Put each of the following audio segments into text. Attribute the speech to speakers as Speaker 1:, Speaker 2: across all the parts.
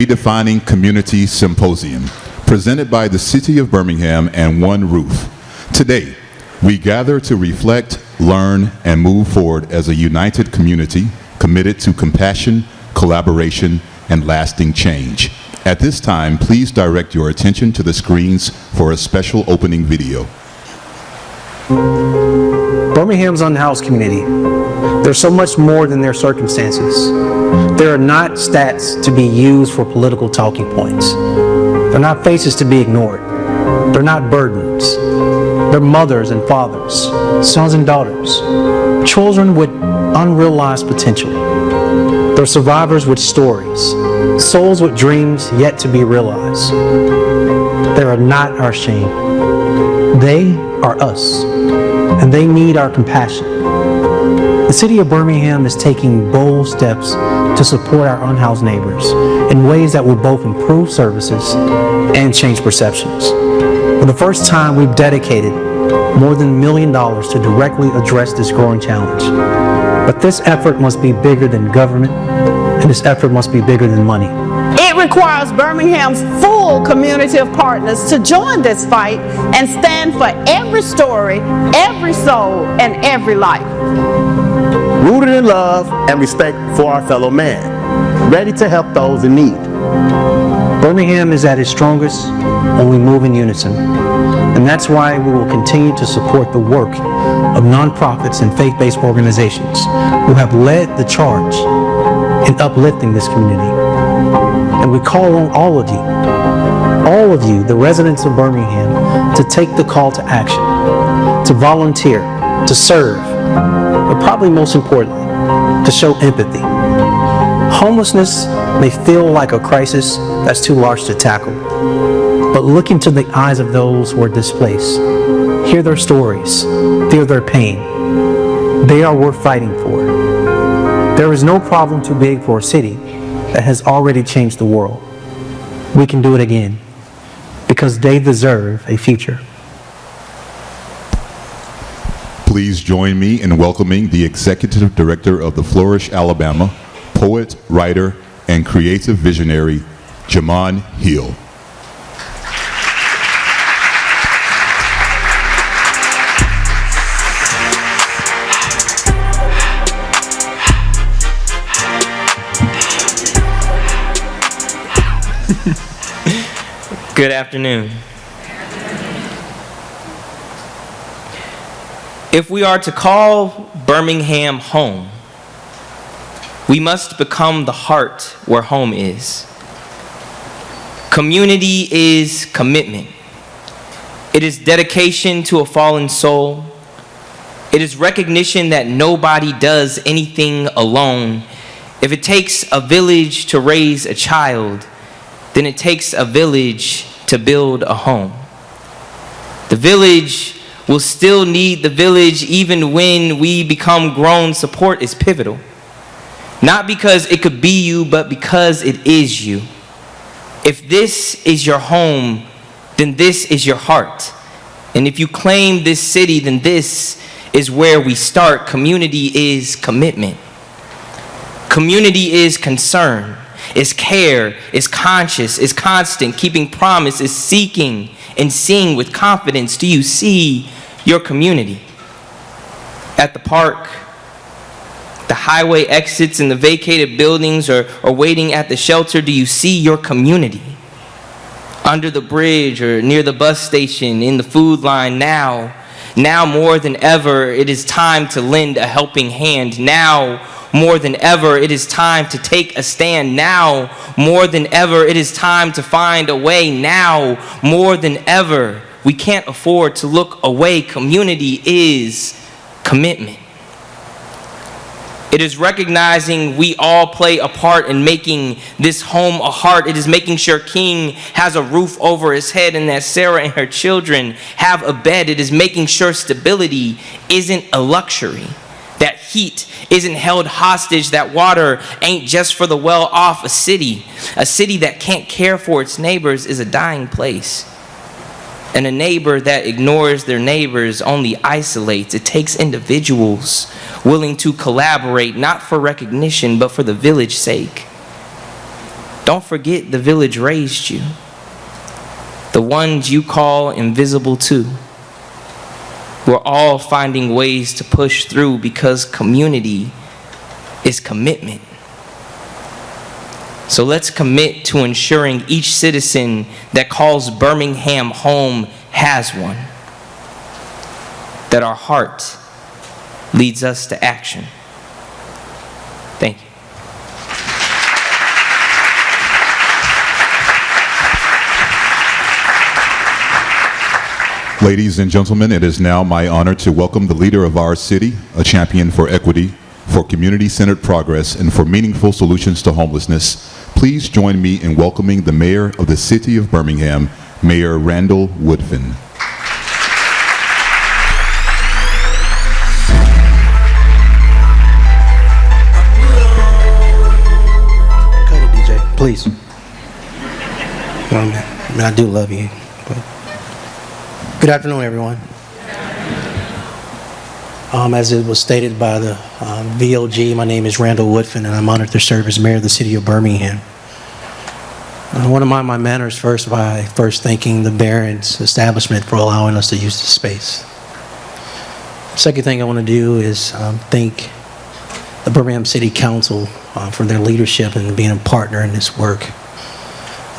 Speaker 1: Redefining Community Symposium, presented by the City of Birmingham and One Roof. Today, we gather to reflect, learn, and move forward as a united community committed to compassion, collaboration, and lasting change. At this time, please direct your attention to the screens for a special opening video.
Speaker 2: Birmingham's unhoused community. They're so much more than their circumstances. They are not stats to be used for political talking points. They're not faces to be ignored. They're not burdens. They're mothers and fathers, sons and daughters, children with unrealized potential. They're survivors with stories, souls with dreams yet to be realized. They are not our shame. They are us, and they need our compassion. The City of Birmingham is taking bold steps to support our unhoused neighbors in ways that will both improve services and change perceptions. For the first time, we've dedicated more than $1 million to directly address this growing challenge. But this effort must be bigger than government, and this effort must be bigger than money.
Speaker 3: It requires Birmingham's full community of partners to join this fight and stand for every story, every soul, and every life.
Speaker 4: Rooted in love and respect for our fellow man, ready to help those in need.
Speaker 2: Birmingham is at its strongest when we move in unison, and that's why we will continue to support the work of nonprofits and faith-based organizations who have led the charge in uplifting this community. And we call on all of you, the residents of Birmingham, to take the call to action, to volunteer, to serve, but probably most importantly, to show empathy. Homelessness may feel like a crisis that's too large to tackle, but look into the eyes of those who are displaced. Hear their stories, feel their pain. They are worth fighting for. There is no problem too big for a city that has already changed the world. We can do it again, because they deserve a future.
Speaker 1: Please join me in welcoming the Executive Director of the Flourish, Alabama, poet, writer, and creative visionary, Jamon Hill.
Speaker 5: Good afternoon. If we are to call Birmingham home, we must become the heart where home is. Community is commitment. It is dedication to a fallen soul. It is recognition that nobody does anything alone. If it takes a village to raise a child, then it takes a village to build a home. The village will still need the village even when we become grown. Support is pivotal. Not because it could be you, but because it is you. If this is your home, then this is your heart. And if you claim this city, then this is where we start. Community is commitment. Community is concern, is care, is conscious, is constant, keeping promise, is seeking and seeing with confidence. Do you see your community? At the park, the highway exits and the vacated buildings, or waiting at the shelter, do you see your community? Under the bridge or near the bus station, in the food line, now more than ever, it is time to lend a helping hand. Now more than ever, it is time to take a stand. Now more than ever, it is time to find a way. Now more than ever, we can't afford to look away. Community is commitment. It is recognizing we all play a part in making this home a heart. It is making sure King has a roof over his head and that Sarah and her children have a bed. It is making sure stability isn't a luxury, that heat isn't held hostage, that water ain't just for the well-off. A city that can't care for its neighbors is a dying place. And a neighbor that ignores their neighbors only isolates. It takes individuals willing to collaborate, not for recognition, but for the village's sake. Don't forget the village raised you. The ones you call invisible too. We're all finding ways to push through because community is commitment. So let's commit to ensuring each citizen that calls Birmingham home has one. That our heart leads us to action. Thank you.
Speaker 1: Ladies and gentlemen, it is now my honor to welcome the leader of our city, a champion for equity, for community-centered progress, and for meaningful solutions to homelessness. Please join me in welcoming the mayor of the City of Birmingham, Mayor Randall Woodfin.
Speaker 2: Cut it, DJ, please. I mean, I do love you. But good afternoon, everyone. As it was stated by the VOG, my name is Randall Woodfin, and I'm honored to serve as mayor of the City of Birmingham. I want to mind my manners first by thanking the Barron's establishment for allowing us to use the space. Second thing I want to do is thank the Birmingham City Council for their leadership and being a partner in this work.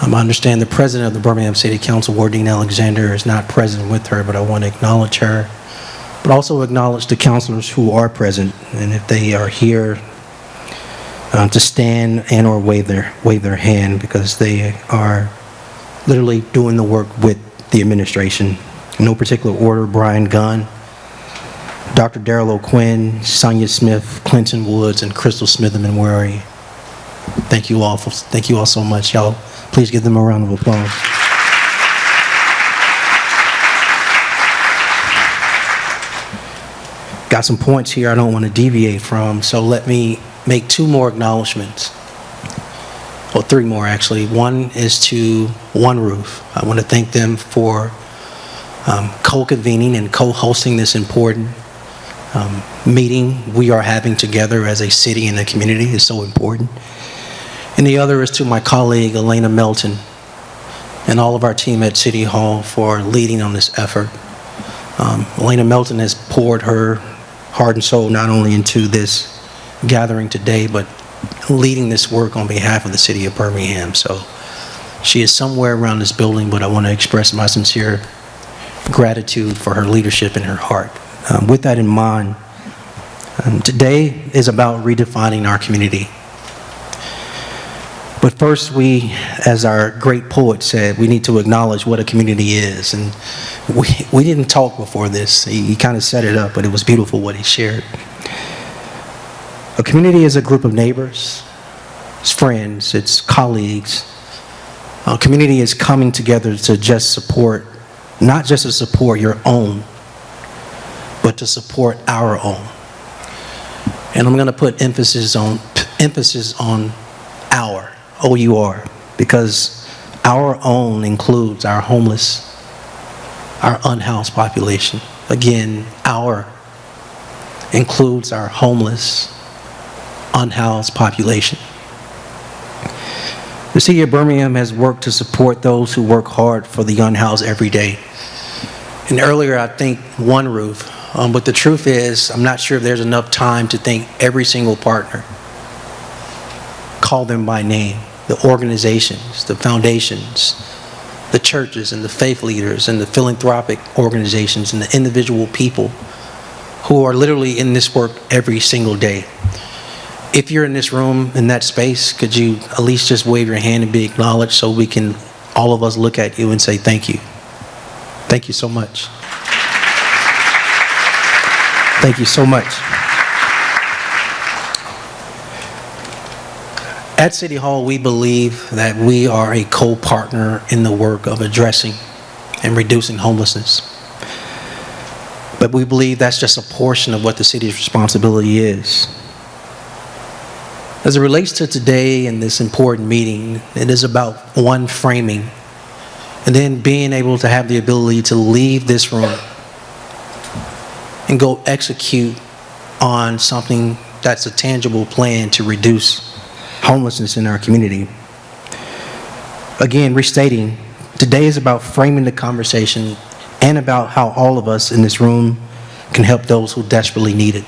Speaker 2: I understand the president of the Birmingham City Council, Wardine Alexander, is not present with her, but I want to acknowledge her, but also acknowledge the councilors who are present, and if they are here, to stand and or wave their hand, because they are literally doing the work with the administration. In no particular order: Brian Gunn, Dr. Darrell O'Quinn, Sonia Smith, Clinton Woods, and Crystal Smitherman. Where are you? Thank you all so much. Y'all, please give them a round of applause. Got some points here I don't want to deviate from, so let me make two more acknowledgments. Well, three more actually. One is to One Roof. I want to thank them for co-convening and co-hosting this important meeting we are having together as a city and a community. Is so important. And the other is to my colleague Elena Melton and all of our team at City Hall for leading on this effort. Elena Melton has poured her heart and soul not only into this gathering today, but leading this work on behalf of the City of Birmingham. So she is somewhere around this building, but I want to express my sincere gratitude for her leadership and her heart. With that in mind, today is about redefining our community. But first, we, as our great poet said, we need to acknowledge what a community is. And we didn't talk before this. He kind of set it up, but it was beautiful what he shared. A community is a group of neighbors, it's friends, it's colleagues. A community is coming together to just support, not just to support your own, but to support our own. And I'm going to put emphasis on our. O-U-R, because our own includes our homeless, our unhoused population. Again, our includes our homeless, unhoused population. The City of Birmingham has worked to support those who work hard for the unhoused every day. And earlier, I think One Roof, but the truth is, I'm not sure if there's enough time to thank every single partner. Call them by name. The organizations, the foundations, the churches and the faith leaders and the philanthropic organizations and the individual people who are literally in this work every single day. If you're in this room, in that space, could you at least just wave your hand and be acknowledged so we can, all of us, look at you and say thank you. Thank you so much. Thank you so much. At City Hall, we believe that we are a co-partner in the work of addressing and reducing homelessness. But we believe that's just a portion of what the city's responsibility is. As it relates to today and this important meeting, it is about one, framing, and then being able to have the ability to leave this room and go execute on something that's a tangible plan to reduce homelessness in our community. Again, restating, today is about framing the conversation and about how all of us in this room can help those who desperately need it.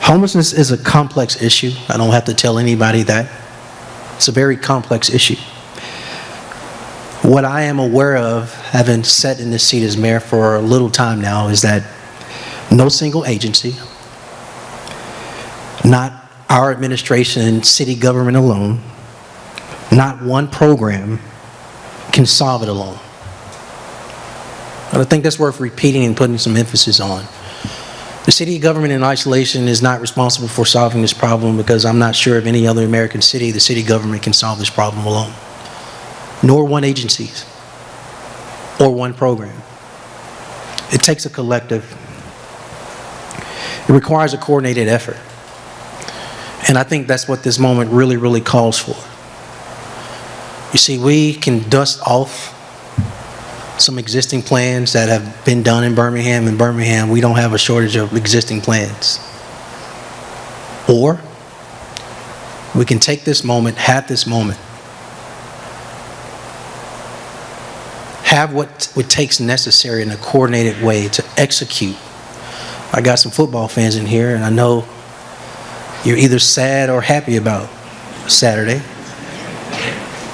Speaker 2: Homelessness is a complex issue. I don't have to tell anybody that. It's a very complex issue. What I am aware of, having sat in this seat as mayor for a little time now, is that no single agency, not our administration and city government alone, not one program can solve it alone. And I think that's worth repeating and putting some emphasis on. The city government in isolation is not responsible for solving this problem, because I'm not sure of any other American city the city government can solve this problem alone, nor one agency or one program. It takes a collective. It requires a coordinated effort. And I think that's what this moment really, really calls for. You see, we can dust off some existing plans that have been done in Birmingham. In Birmingham, we don't have a shortage of existing plans. Or we can take this moment, have what it takes necessary in a coordinated way to execute. I got some football fans in here, and I know you're either sad or happy about Saturday.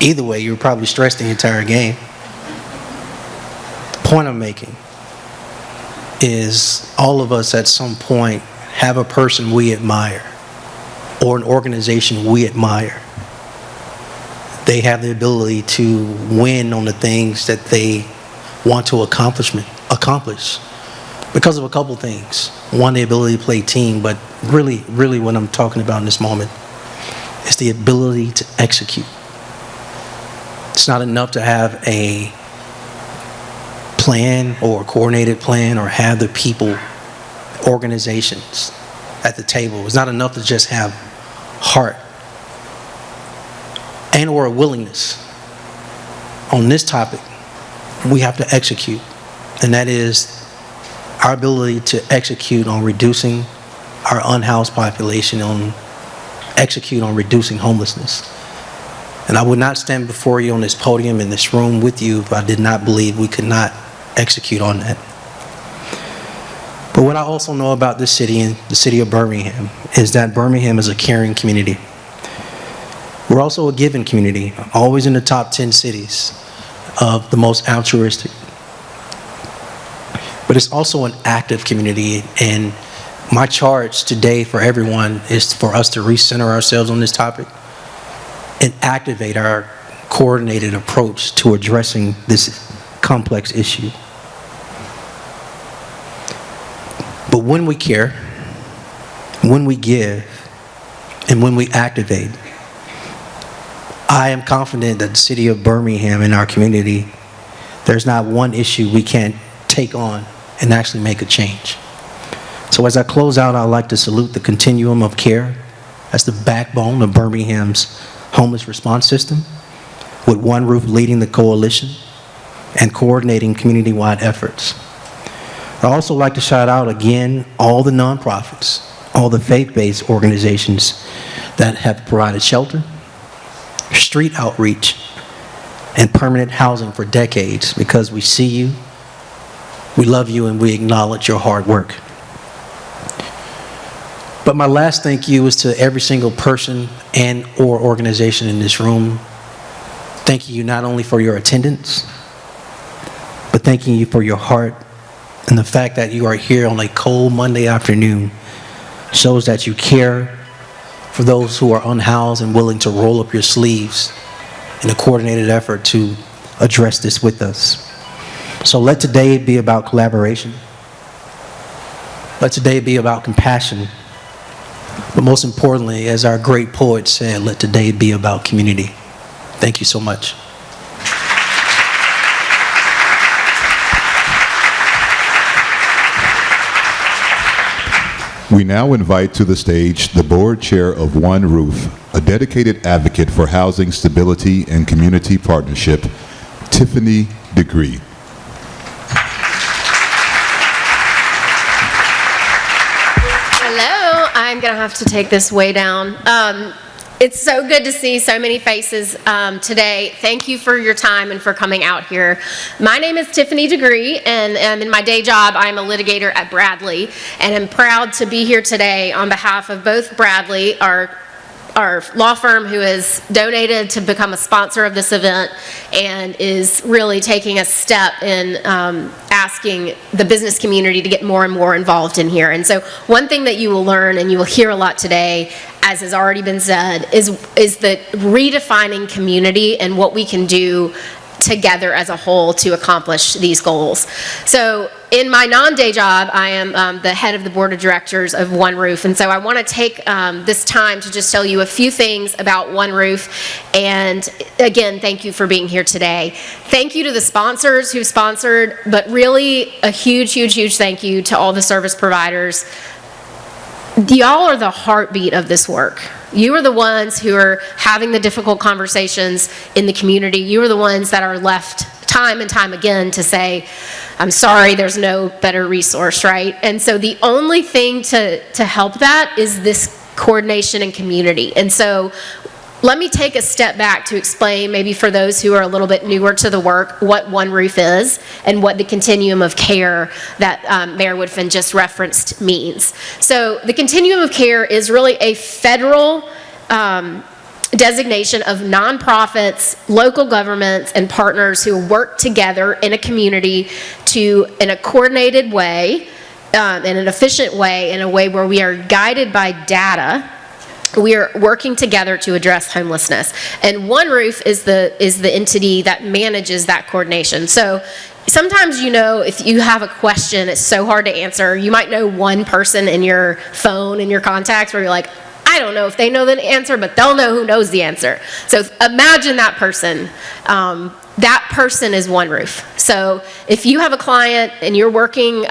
Speaker 2: Either way, you were probably stressed the entire game. The point I'm making is all of us at some point have a person we admire or an organization we admire. They have the ability to win on the things that they want to accomplish because of a couple things. One, the ability to play team, but really what I'm talking about in this moment is the ability to execute. It's not enough to have a plan or a coordinated plan or have the people, organizations at the table. It's not enough to just have heart and or a willingness. On this topic, we have to execute, and that is our ability to execute on reducing our unhoused population, on execute on reducing homelessness. And I would not stand before you on this podium in this room with you if I did not believe we could not execute on that. But what I also know about this city and the city of Birmingham is that Birmingham is a caring community. We're also a giving community, always in the top 10 cities of the most altruistic. But it's also an active community, and my charge today for everyone is for us to recenter ourselves on this topic and activate our coordinated approach to addressing this complex issue. But when we care, when we give, and when we activate, I am confident that the city of Birmingham and our community, there's not one issue we can't take on and actually make a change. So as I close out, I'd like to salute the Continuum of Care. That's the backbone of Birmingham's homeless response system, with One Roof leading the coalition and coordinating community-wide efforts. I'd also like to shout out again all the nonprofits, all the faith-based organizations that have provided shelter, street outreach, and permanent housing for decades, because we see you, we love you, and we acknowledge your hard work. But my last thank you is to every single person and or organization in this room. Thanking you not only for your attendance, but thanking you for your heart, and the fact that you are here on a cold Monday afternoon shows that you care for those who are unhoused and willing to roll up your sleeves in a coordinated effort to address this with us. So let today be about collaboration. Let today be about compassion. But most importantly, as our great poet said, let today be about community. Thank you so much.
Speaker 1: We now invite to the stage the board chair of One Roof, a dedicated advocate for housing stability and community partnership, Tiffany Degree.
Speaker 6: Hello, I'm gonna have to take this way down. It's so good to see so many faces today. Thank you for your time and for coming out here. My name is Tiffany Degree, and in my day job, I'm a litigator at Bradley, and I'm proud to be here today on behalf of both Bradley, our law firm who has donated to become a sponsor of this event and is really taking a step in asking the business community to get more and more involved in here. And so one thing that you will learn, and you will hear a lot today, as has already been said, is the redefining community and what we can do together as a whole to accomplish these goals. So in my non-day job, I am the head of the board of directors of One Roof, and so I want to take this time to just tell you a few things about One Roof, and again, thank you for being here today. Thank you to the sponsors who sponsored, but really a huge, huge, huge thank you to all the service providers. Y'all are the heartbeat of this work. You are the ones who are having the difficult conversations in the community. You are the ones that are left time and time again to say, I'm sorry, there's no better resource, right? And so the only thing to help that is this coordination and community. And so let me take a step back to explain, maybe for those who are a little bit newer to the work, what One Roof is and what the Continuum of Care that Mayor Woodfin just referenced means. So the Continuum of Care is really a federal designation of nonprofits, local governments, and partners who work together in a community in a coordinated way, in an efficient way, in a way where we are guided by data. We are working together to address homelessness. And One Roof is the entity that manages that coordination. So sometimes, if you have a question, it's so hard to answer. You might know one person in your phone, in your contacts, where you're like, I don't know if they know the answer, but they'll know who knows the answer. So imagine that person. That person is One Roof. So if you have a client and you're working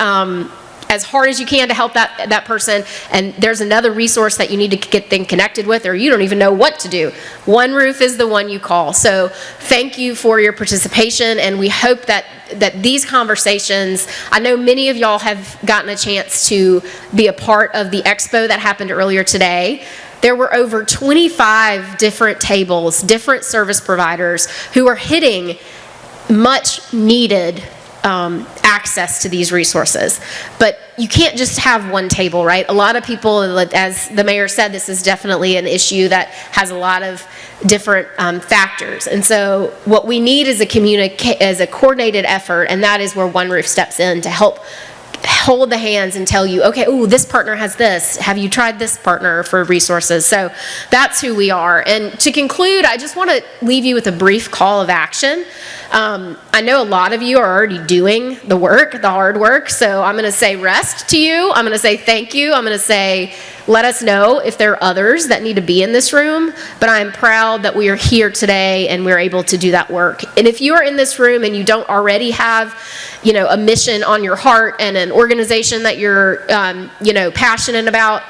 Speaker 6: as hard as you can to help that person, and there's another resource that you need to get them connected with, or you don't even know what to do, One Roof is the one you call. So thank you for your participation, and we hope that these conversations, I know many of y'all have gotten a chance to be a part of the expo that happened earlier today. There were over 25 different tables, different service providers who are hitting much needed access to these resources. But you can't just have one table, right? A lot of people, as the mayor said, this is definitely an issue that has a lot of different factors. And so what we need is a coordinated effort, and that is where One Roof steps in to help hold the hands and tell you, okay, oh, this partner has this. Have you tried this partner for resources? So that's who we are. And to conclude, I just want to leave you with a brief call of action. I know a lot of you are already doing the work, the hard work, so I'm going to say rest to you. I'm going to say thank you. I'm going to say let us know if there are others that need to be in this room, but I'm proud that we are here today and we're able to do that work. And if you are in this room and you don't already have, a mission on your heart and an organization that you're, passionate about,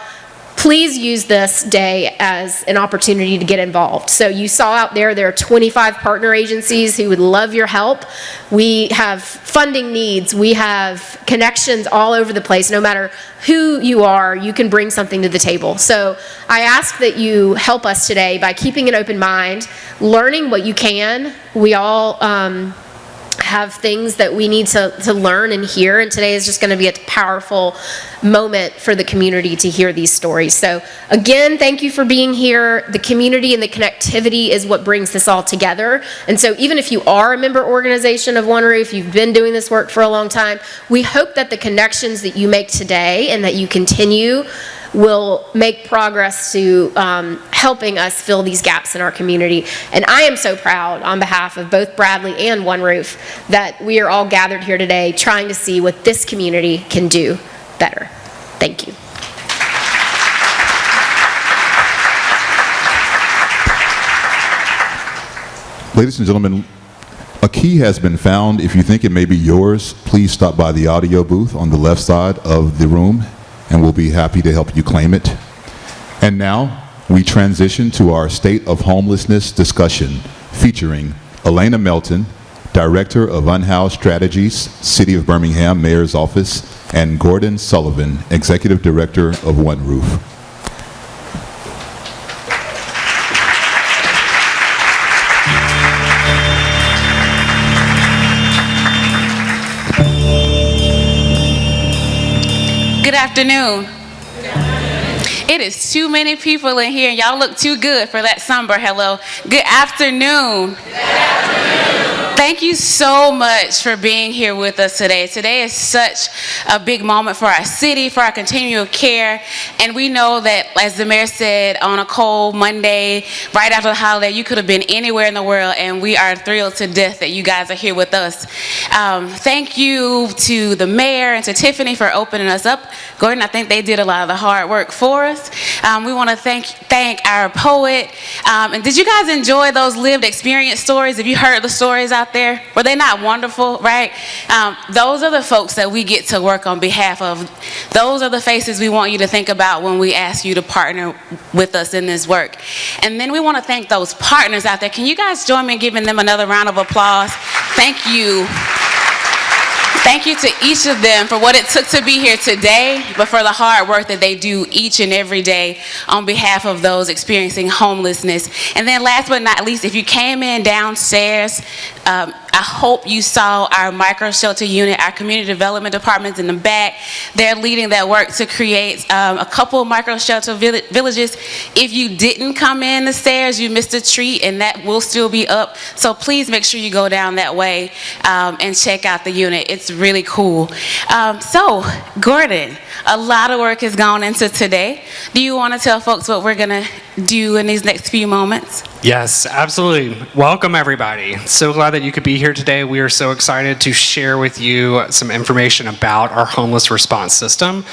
Speaker 6: please use this day as an opportunity to get involved. So you saw out there are 25 partner agencies who would love your help. We have funding needs. We have connections all over the place. No matter who you are, you can bring something to the table. So I ask that you help us today by keeping an open mind, learning what you can. We all have things that we need to learn and hear, and today is just going to be a powerful moment for the community to hear these stories. So again, thank you for being here. The community and the connectivity is what brings this all together. And so even if you are a member organization of One Roof, you've been doing this work for a long time, we hope that the connections that you make today and that you continue will make progress to helping us fill these gaps in our community. And I am so proud on behalf of both Bradley and One Roof that we are all gathered here today trying to see what this community can do better. Thank you.
Speaker 1: Ladies and gentlemen, a key has been found. If you think it may be yours, please stop by the audio booth on the left side of the room, and we'll be happy to help you claim it. And now, we transition to our State of Homelessness discussion, featuring Elena Melton, Director of Unhoused Strategies, City of Birmingham Mayor's Office, and Gordon Sullivan, Executive Director of One Roof.
Speaker 7: Good afternoon. It is too many people in here, and y'all look too good for that somber hello. Good afternoon. Good afternoon. Thank you so much for being here with us today. Today is such a big moment for our city, for our continuum of care, and we know that, as the mayor said, on a cold Monday, right after the holiday, you could have been anywhere in the world, and we are thrilled to death that you guys are here with us. Thank you to the mayor and to Tiffany for opening us up. Gordon, I think they did a lot of the hard work for us. We want to thank our poet. And did you guys enjoy those lived experience stories? Have you heard the stories out there? Were they not wonderful, right? Those are the folks that we get to work on behalf of. Those are the faces we want you to think about when we ask you to partner with us in this work. And then we want to thank those partners out there. Can you guys join me in giving them another round of applause? Thank you. Thank you to each of them for what it took to be here today, but for the hard work that they do each and every day on behalf of those experiencing homelessness. And then last but not least, if you came in downstairs, I hope you saw our micro shelter unit, our community development departments in the back. They're leading that work to create a couple of micro shelter villages. If you didn't come in the stairs, you missed a treat, and that will still be up. So please make sure you go down that way and check out the unit. It's really cool. So, Gordon, a lot of work has gone into today. Do you want to tell folks what we're going to do in these next few moments?
Speaker 8: Yes, absolutely. Welcome, everybody. So glad that you could be here today. We are so excited to share with you some information about our homeless response system.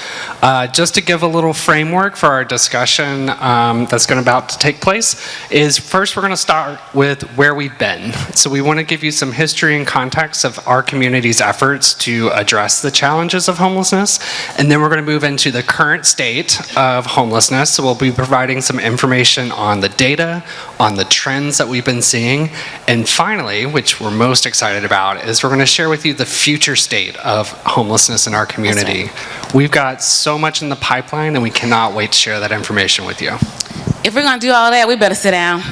Speaker 8: Just to give a little framework for our discussion that's about to take place is first we're going to start with where we've been. So we want to give you some history and context of our community's efforts to address the challenges of homelessness. And then we're going to move into the current state of homelessness. So we'll be providing some information on the data, on the trends that we've been seeing. And finally, which we're most excited about, is we're going to share with you the future state of homelessness in our community. Right. We've got so much in the pipeline, and we cannot wait to share that information with you.
Speaker 7: If we're going to do all that, we better sit down.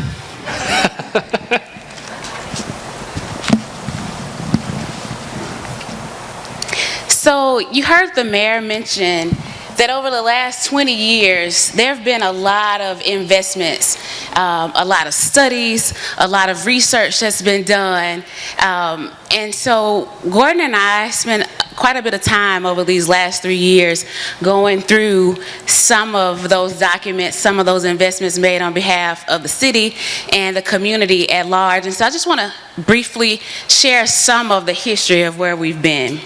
Speaker 7: So you heard the mayor mention that over the last 20 years, there have been a lot of investments, a lot of studies, a lot of research that's been done. And so Gordon and I spent quite a bit of time over these last 3 years going through some of those documents, some of those investments made on behalf of the city and the community at large. And so I just want to briefly share some of the history of where we've been.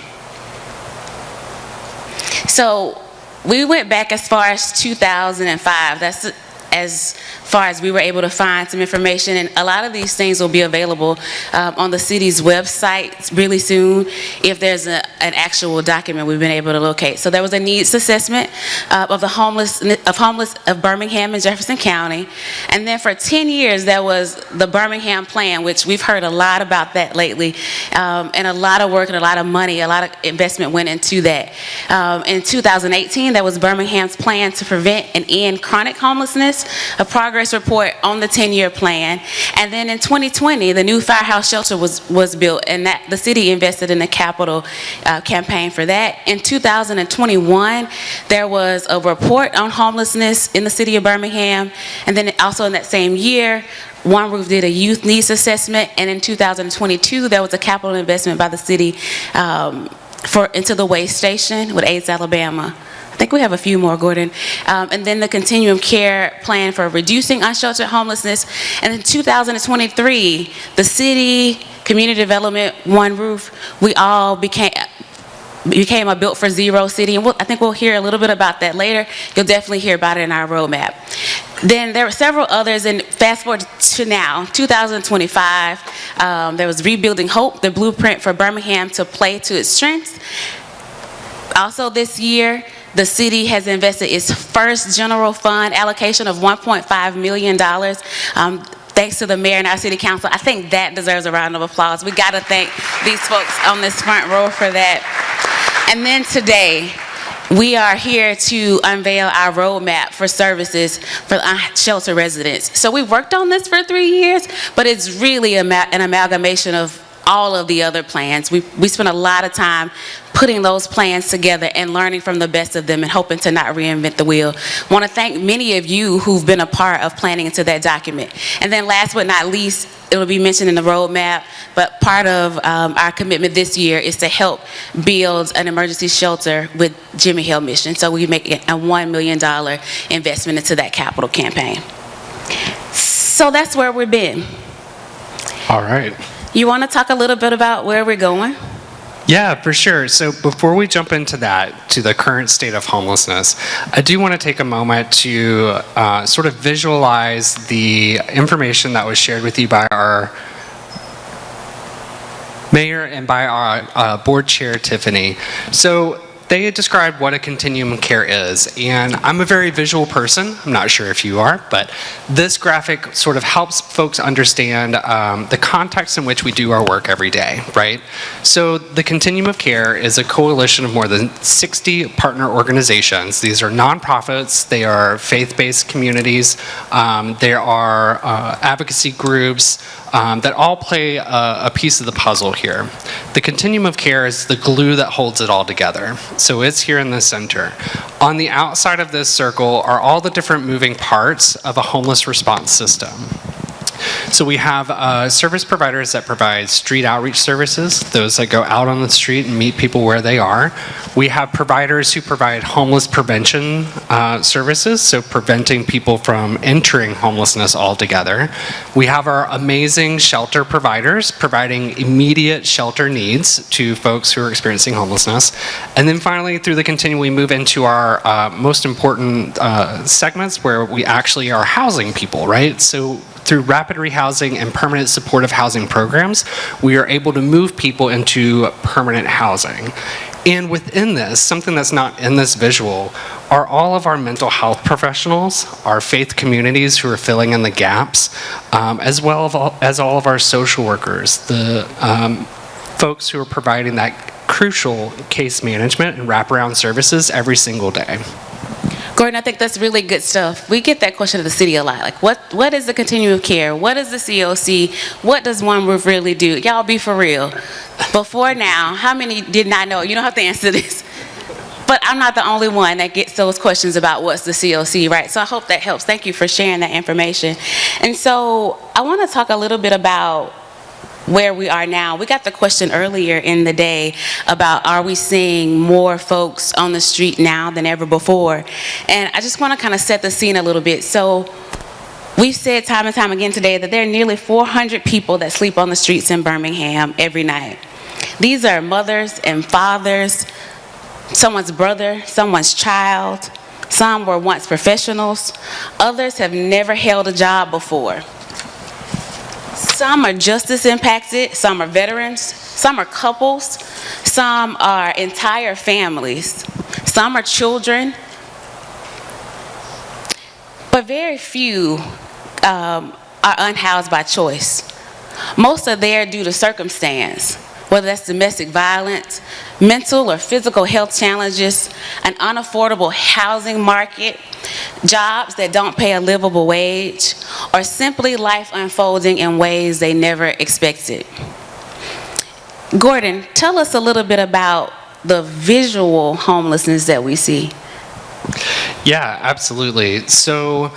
Speaker 7: So we went back as far as 2005. That's as far as we were able to find some information, and a lot of these things will be available on the city's website really soon if there's an actual document we've been able to locate. So there was a needs assessment of Birmingham and Jefferson County, and then for 10 years there was the Birmingham plan, which we've heard a lot about that lately, and a lot of work and a lot of money, a lot of investment went into that. In 2018, there was Birmingham's plan to prevent and end chronic homelessness, a progress report on the 10-year plan. And then in 2020, the new firehouse shelter was built, and that the city invested in the capital campaign for that. In 2021, there was a report on homelessness in the city of Birmingham. And then also in that same year, One Roof did a youth needs assessment. And in 2022, there was a capital investment by the city into the waste station with AIDS Alabama. I think we have a few more, Gordon. And then the Continuum of Care plan for reducing unsheltered homelessness. And in 2023, the city, community development, One Roof, we all became a Built for Zero city. And I think we'll hear a little bit about that later. You'll definitely hear about it in our roadmap. Then there were several others, and fast forward to now, 2025, there was Rebuilding Hope, the blueprint for Birmingham to play to its strengths. Also this year, the city has invested its first general fund allocation of $1.5 million. Thanks to the mayor and our city council. I think that deserves a round of applause. We got to thank these folks on this front row for that. And then today, we are here to unveil our roadmap for services for shelter residents. So we've worked on this for 3 years, but it's really an amalgamation of all of the other plans. We spent a lot of time putting those plans together and learning from the best of them and hoping to not reinvent the wheel. I want to thank many of you who've been a part of planning into that document. And then last but not least, it will be mentioned in the roadmap, but part of our commitment this year is to help build an emergency shelter with Jimmy Hill Mission. So we make a $1 million investment into that capital campaign. So that's where we've been.
Speaker 8: All right.
Speaker 7: You want to talk a little bit about where we're going?
Speaker 8: Yeah, for sure. So before we jump into that, to the current state of homelessness, I do want to take a moment to sort of visualize the information that was shared with you by our mayor and by our board chair, Tiffany. So they had described what a continuum of care is, and I'm a very visual person. I'm not sure if you are, but this graphic sort of helps folks understand the context in which we do our work every day, right? So the Continuum of Care is a coalition of more than 60 partner organizations. These are nonprofits, they are faith-based communities, there are advocacy groups, that all play a piece of the puzzle here. The Continuum of Care is the glue that holds it all together. So it's here in the center. On the outside of this circle are all the different moving parts of a homeless response system. So we have service providers that provide street outreach services, those that go out on the street and meet people where they are. We have providers who provide homeless prevention services, so preventing people from entering homelessness altogether. We have our amazing shelter providers providing immediate shelter needs to folks who are experiencing homelessness. And then finally, through the continuum, we move into our most important segments where we actually are housing people, right? So through rapid rehousing and permanent supportive housing programs, we are able to move people into permanent housing. And within this, something that's not in this visual, are all of our mental health professionals, our faith communities who are filling in the gaps, as well as all of our social workers, the folks who are providing that crucial case management and wraparound services every single day.
Speaker 7: Gordon, I think that's really good stuff. We get that question of the city a lot. Like, what is the continuum of care? What is the COC? What does One Roof really do? Y'all be for real. Before now, how many did not know? You don't have to answer this. But I'm not the only one that gets those questions about what's the COC, right? So I hope that helps. Thank you for sharing that information. And so I want to talk a little bit about where we are now. We got the question earlier in the day about, are we seeing more folks on the street now than ever before? And I just want to kind of set the scene a little bit. So we've said time and time again today that there are nearly 400 people that sleep on the streets in Birmingham every night. These are mothers and fathers, someone's brother, someone's child. Some were once professionals. Others have never held a job before. Some are justice impacted, some are veterans, some are couples, some are entire families, some are children, but very few are unhoused by choice. Most are there due to circumstance, whether that's domestic violence, mental or physical health challenges, an unaffordable housing market, jobs that don't pay a livable wage, or simply life unfolding in ways they never expected. Gordon, tell us a little bit about the visual homelessness that we see.
Speaker 8: Yeah, absolutely. So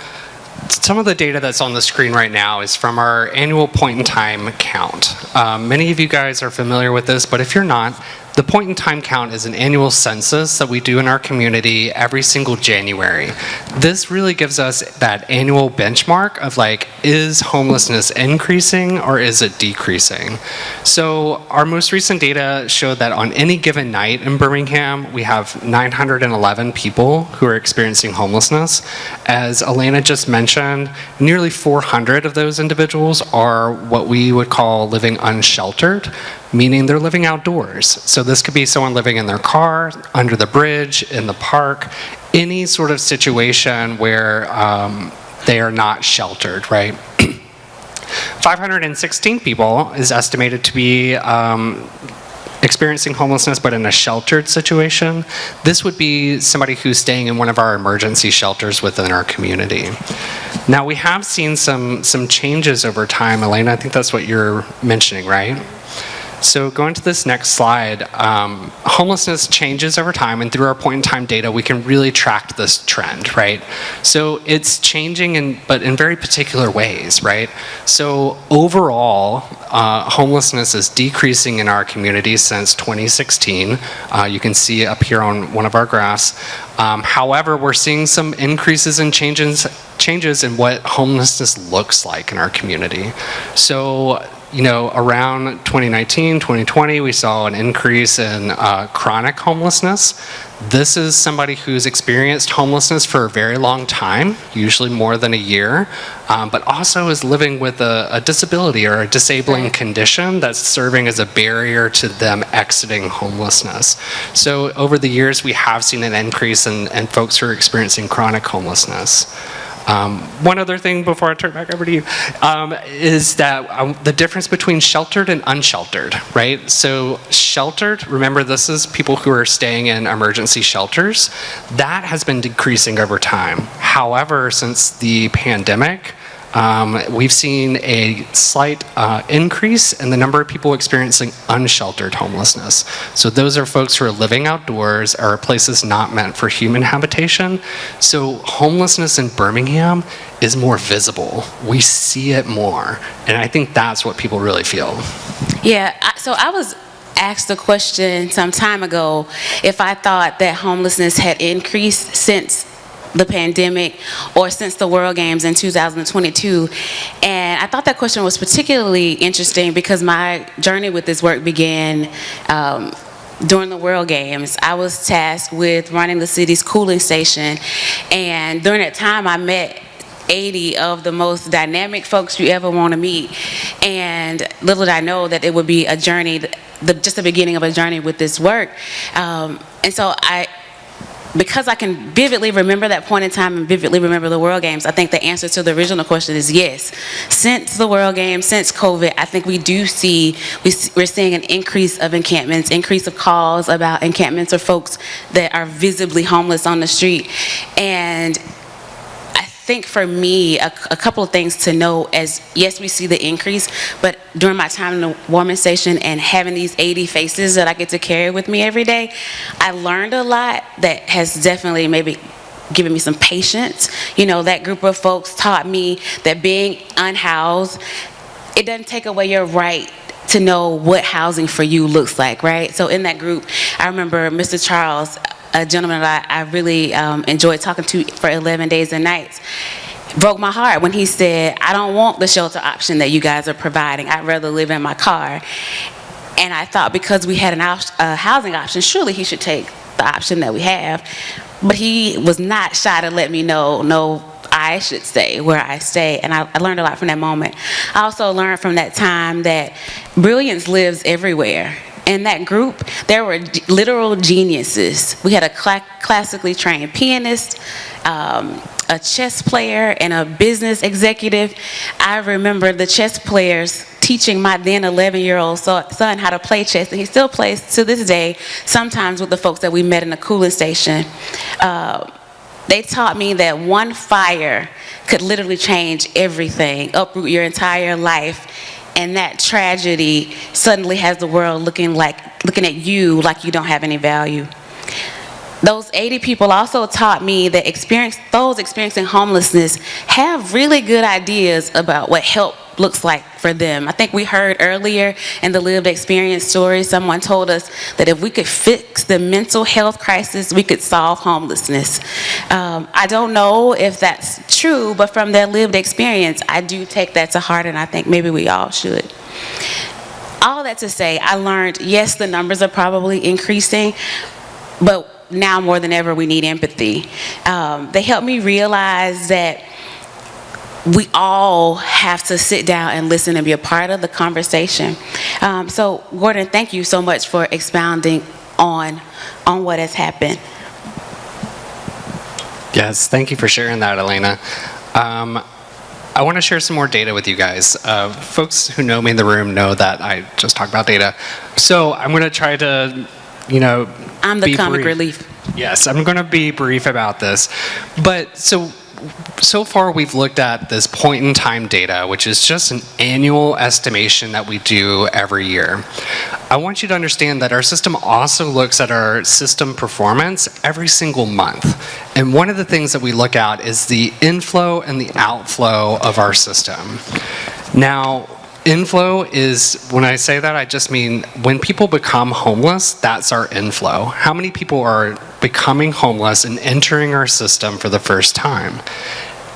Speaker 8: some of the data that's on the screen right now is from our annual point-in-time count. Many of you guys are familiar with this, but if you're not, the point-in-time count is an annual census that we do in our community every single January. This really gives us that annual benchmark of like, is homelessness increasing or is it decreasing? So our most recent data showed that on any given night in Birmingham, we have 911 people who are experiencing homelessness. As Elena just mentioned, nearly 400 of those individuals are what we would call living unsheltered, meaning they're living outdoors. So this could be someone living in their car, under the bridge, in the park, any sort of situation where they are not sheltered, right? 516 people is estimated to be experiencing homelessness, but in a sheltered situation. This would be somebody who's staying in one of our emergency shelters within our community. Now, we have seen some changes over time. Elena, I think that's what you're mentioning, right? So going to this next slide, homelessness changes over time, and through our point-in-time data, we can really track this trend, right? So it's changing, but in very particular ways, right? So overall, homelessness is decreasing in our community since 2016. You can see up here on one of our graphs. However, we're seeing some increases and changes in what homelessness looks like in our community. So, around 2019, 2020, we saw an increase in chronic homelessness. This is somebody who's experienced homelessness for a very long time, usually more than a year, but also is living with a disability or a disabling condition that's serving as a barrier to them exiting homelessness. So over the years, we have seen an increase in folks who are experiencing chronic homelessness. One other thing before I turn it back over to you is that the difference between sheltered and unsheltered, right? So sheltered, remember this is people who are staying in emergency shelters. That has been decreasing over time. However, since the pandemic, we've seen a slight increase in the number of people experiencing unsheltered homelessness. So those are folks who are living outdoors or places not meant for human habitation. So homelessness in Birmingham is more visible. We see it more. And I think that's what people really feel.
Speaker 7: Yeah, so I was asked a question some time ago if I thought that homelessness had increased since the pandemic or since the World Games in 2022. And I thought that question was particularly interesting because my journey with this work began during the World Games. I was tasked with running the city's cooling station, and during that time I met 80 of the most dynamic folks you ever want to meet. And little did I know that it would be a journey, just the beginning of a journey with this work. And so because I can vividly remember that point in time and vividly remember the World Games, I think the answer to the original question is yes. Since the World Games, since COVID, I think we're seeing an increase of encampments, increase of calls about encampments or folks that are visibly homeless on the street. And I think for me, a couple of things to know as, yes, we see the increase, but during my time in the warming station and having these 80 faces that I get to carry with me every day, I learned a lot that has definitely maybe given me some patience. That group of folks taught me that being unhoused, it doesn't take away your right to know what housing for you looks like, right? So in that group, I remember Mr. Charles, a gentleman that I really enjoyed talking to for 11 days and nights, broke my heart when he said, I don't want the shelter option that you guys are providing. I'd rather live in my car. And I thought because we had a housing option, surely he should take the option that we have. But he was not shy to let me know, no, I should stay where I stay. And I learned a lot from that moment. I also learned from that time that brilliance lives everywhere. In that group, there were literal geniuses. We had a classically trained pianist, a chess player, and a business executive. I remember the chess players teaching my then 11-year-old son how to play chess, and he still plays to this day, sometimes with the folks that we met in the cooling station. They taught me that one fire could literally change everything, uproot your entire life. And that tragedy suddenly has the world looking at you like you don't have any value. Those 80 people also taught me that those experiencing homelessness have really good ideas about what help looks like for them. I think we heard earlier in the lived experience story, someone told us that if we could fix the mental health crisis, we could solve homelessness. I don't know if that's true, but from their lived experience, I do take that to heart, and I think maybe we all should. All that to say, I learned, yes, the numbers are probably increasing, but now more than ever, we need empathy. They helped me realize that we all have to sit down and listen and be a part of the conversation. So, Gordon, thank you so much for expounding on what has happened.
Speaker 8: Yes, thank you for sharing that, Elena. I want to share some more data with you guys. Folks who know me in the room know that I just talked about data. So I'm going to try to,
Speaker 7: I'm the
Speaker 8: be
Speaker 7: comic
Speaker 8: brief.
Speaker 7: relief.
Speaker 8: Yes, I'm going to be brief about this. But so so far we've looked at this point-in-time data, which is just an annual estimation that we do every year. I want you to understand that our system also looks at our system performance every single month. And one of the things that we look at is the inflow and the outflow of our system. Now, inflow is, when I say that, I just mean when people become homeless, that's our inflow. How many people are becoming homeless and entering our system for the first time?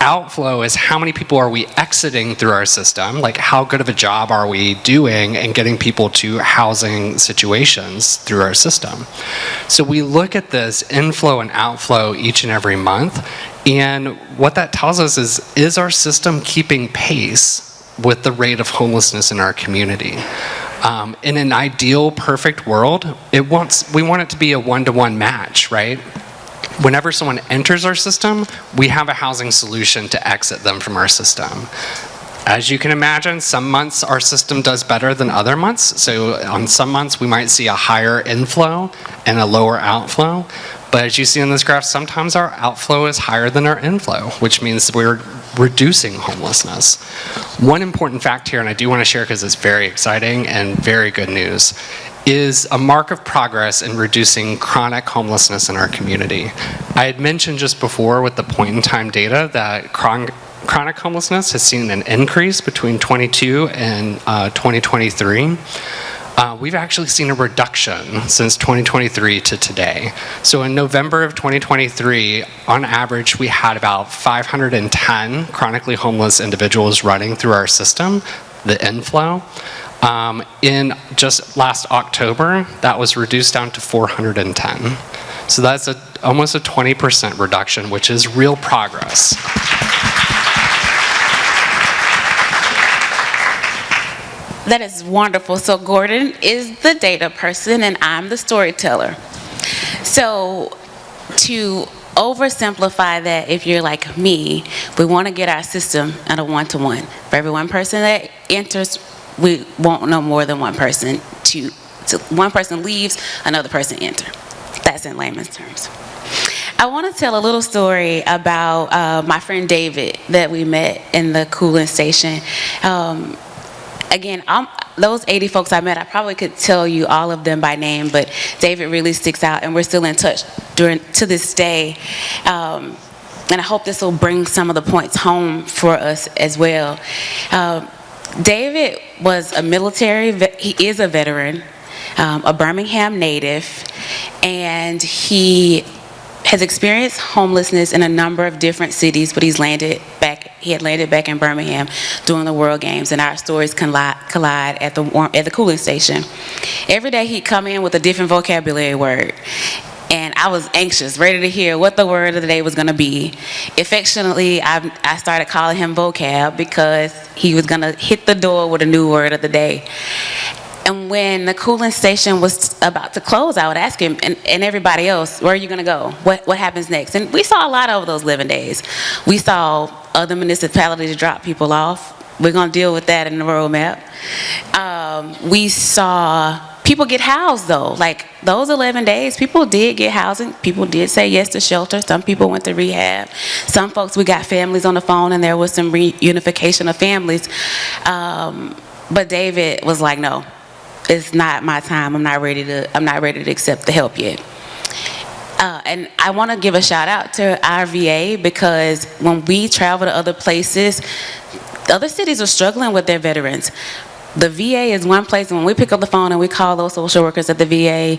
Speaker 8: Outflow is how many people are we exiting through our system, like how good of a job are we doing and getting people to housing situations through our system. So we look at this inflow and outflow each and every month, and what that tells us is our system keeping pace with the rate of homelessness in our community? In an ideal, perfect world, we want it to be a one-to-one match, right? Whenever someone enters our system, we have a housing solution to exit them from our system. As you can imagine, some months our system does better than other months. So on some months we might see a higher inflow and a lower outflow. But as you see in this graph, sometimes our outflow is higher than our inflow, which means we're reducing homelessness. One important fact here, and I do want to share because it's very exciting and very good news, is a mark of progress in reducing chronic homelessness in our community. I had mentioned just before with the point-in-time data that chronic homelessness has seen an increase between 22 and 2023. We've actually seen a reduction since 2023 to today. So in November of 2023, on average, we had about 510 chronically homeless individuals running through our system, the inflow. In just last October, that was reduced down to 410. So that's almost a 20% reduction, which is real progress.
Speaker 7: That is wonderful. So Gordon is the data person and I'm the storyteller. So to oversimplify that, if you're like me, we want to get our system at a one-to-one. For every one person that enters, we won't know more than one person. One person leaves, another person enters. That's in layman's terms. I want to tell a little story about my friend David that we met in the cooling station. Again, those 80 folks I met, I probably could tell you all of them by name, but David really sticks out, and we're still in touch to this day. And I hope this will bring some of the points home for us as well. David was a he is a veteran, a Birmingham native, and he has experienced homelessness in a number of different cities, but he had landed back in Birmingham during the World Games, and our stories collide at the cooling station. Every day he'd come in with a different vocabulary word, and I was anxious, ready to hear what the word of the day was going to be. Affectionately, I started calling him vocab because he was going to hit the door with a new word of the day. And when the cooling station was about to close, I would ask him and everybody else, where are you going to go? What happens next? And we saw a lot over those 11 days. We saw other municipalities drop people off. We're going to deal with that in the roadmap. We saw people get housed, though. Like those 11 days, people did get housing. People did say yes to shelter. Some people went to rehab. Some folks, we got families on the phone, and there was some reunification of families. But David was like, no. It's not my time. I'm not ready to accept the help yet. And I want to give a shout out to our VA, because when we travel to other places, other cities are struggling with their veterans. The VA is one place, and when we pick up the phone and we call those social workers at the VA,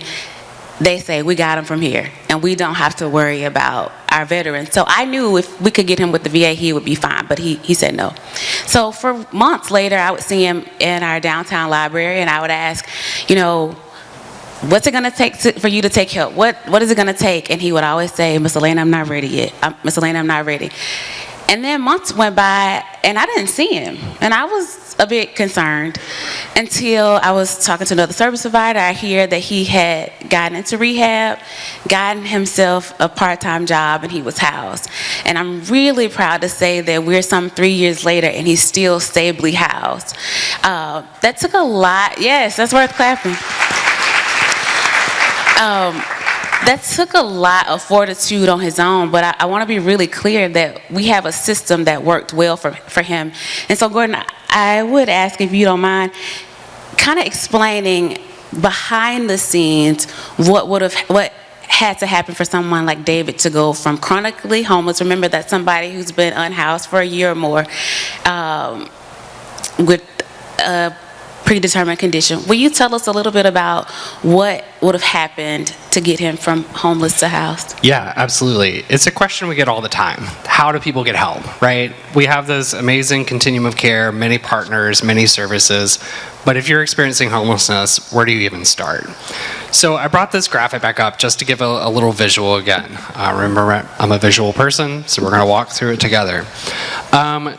Speaker 7: they say, we got him from here, and we don't have to worry about our veterans. So I knew if we could get him with the VA, he would be fine, but he said no. So for months later, I would see him in our downtown library, and I would ask, what's it going to take for you to take help? What is it going to take? And he would always say, Miss Elena, I'm not ready yet. Miss Elena, I'm not ready. And then months went by, and I didn't see him. And I was a bit concerned until I was talking to another service provider. I hear that he had gotten into rehab, gotten himself a part-time job, and he was housed. And I'm really proud to say that we're some 3 years later, and he's still stably housed. That took a lot. Yes, that's worth clapping. That took a lot of fortitude on his own, but I want to be really clear that we have a system that worked well for him. And so, Gordon, I would ask, if you don't mind, kind of explaining behind the scenes what had to happen for someone like David to go from chronically homeless. Remember, that's somebody who's been unhoused for a year or more with a predetermined condition. Will you tell us a little bit about what would have happened to get him from homeless to housed?
Speaker 8: Yeah, absolutely. It's a question we get all the time. How do people get help, right? We have this amazing continuum of care, many partners, many services, but if you're experiencing homelessness, where do you even start? So I brought this graphic back up just to give a little visual again. Remember, I'm a visual person, so we're going to walk through it together.